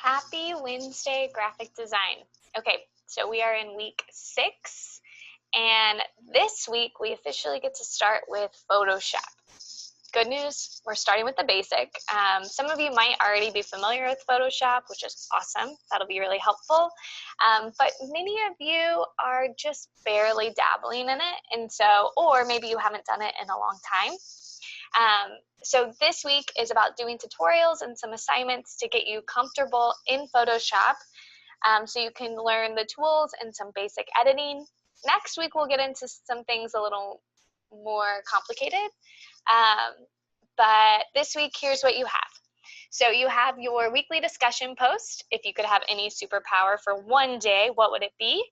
Happy Wednesday, graphic design. Okay, so we are in week 6, and this week we officially get to start with Photoshop. Good news, we're starting with the basic. Some of you might already be familiar with Photoshop, which is awesome. That'll be really helpful. But many of you are just barely dabbling in it, and so, or maybe you haven't done it in a long time. So this week is about doing tutorials and some assignments to get you comfortable in Photoshop, so you can learn the tools and some basic editing. Next week we'll get into some things a little more complicated, but this week here's what you have. So you have your weekly discussion post. If you could have any superpower for one day, what would it be?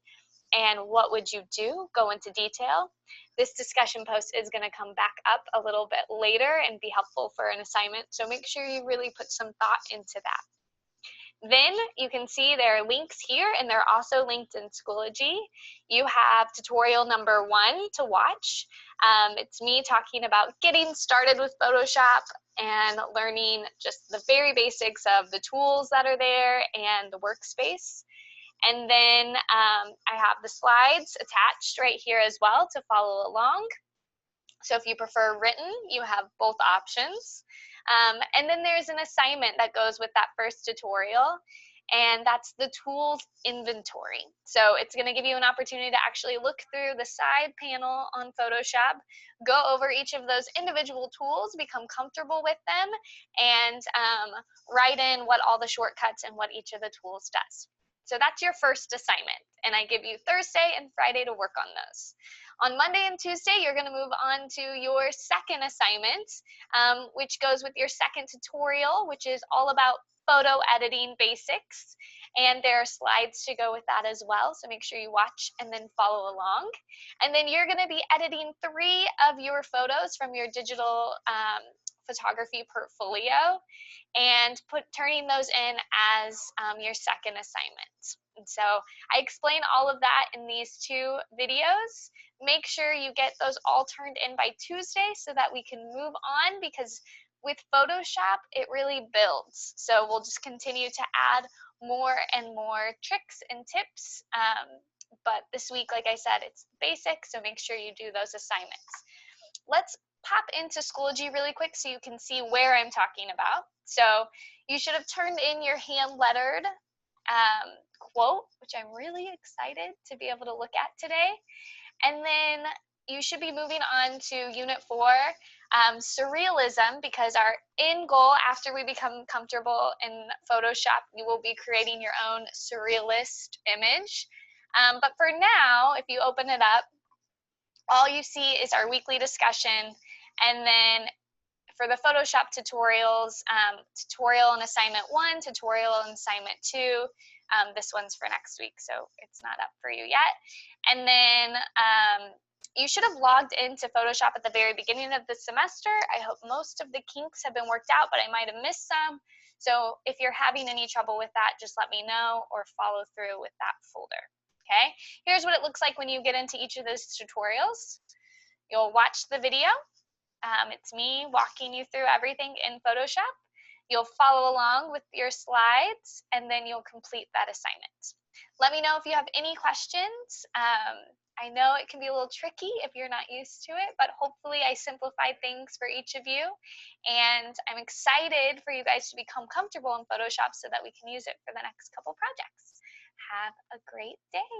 And what would you do? Go into detail. This discussion post is going to come back up a little bit later and be helpful for an assignment, so make sure you really put some thought into that. Then you can see there are links here, and they're also linked in Schoology. You have tutorial number 1 to watch. It's me talking about getting started with Photoshop and learning just the very basics of the tools that are there and the workspace. And then I have the slides attached right here as well to follow along. So if you prefer written, you have both options. And then there's an assignment that goes with that first tutorial, and that's the tools inventory. So it's going to give you an opportunity to actually look through the side panel on Photoshop, go over each of those individual tools, become comfortable with them, and write in what all the shortcuts and what each of the tools does. So that's your first assignment, and I give you Thursday and Friday to work on those. On Monday and Tuesday, you're going to move on to your second assignment, which goes with your second tutorial, which is all about photo editing basics, and there are slides to go with that as well, so make sure you watch and then follow along. And then you're going to be editing 3 of your photos from your digital photography portfolio and turning those in as your second assignment. And so I explain all of that in these 2 videos. Make sure you get those all turned in by Tuesday so that we can move on, because with Photoshop, it really builds. So we'll just continue to add more and more tricks and tips. But this week, like I said, it's basic, so make sure you do those assignments. Let's pop into Schoology really quick so you can see where I'm talking about. So you should have turned in your hand-lettered quote, which I'm really excited to be able to look at today. And then you should be moving on to Unit 4, Surrealism, because our end goal after we become comfortable in Photoshop, you will be creating your own surrealist image. But for now, if you open it up, all you see is our weekly discussion, and then for the Photoshop tutorials, tutorial and assignment 1, tutorial and assignment 2. This one's for next week, so it's not up for you yet. And then you should have logged into Photoshop at the very beginning of the semester. I hope most of the kinks have been worked out, but I might have missed some. So if you're having any trouble with that, just let me know or follow through with that folder. Okay, here's what it looks like when you get into each of those tutorials. You'll watch the video. It's me walking you through everything in Photoshop. You'll follow along with your slides, and then you'll complete that assignment. Let me know if you have any questions. I know it can be a little tricky if you're not used to it, but hopefully I simplified things for each of you. And I'm excited for you guys to become comfortable in Photoshop so that we can use it for the next couple projects. Have a great day.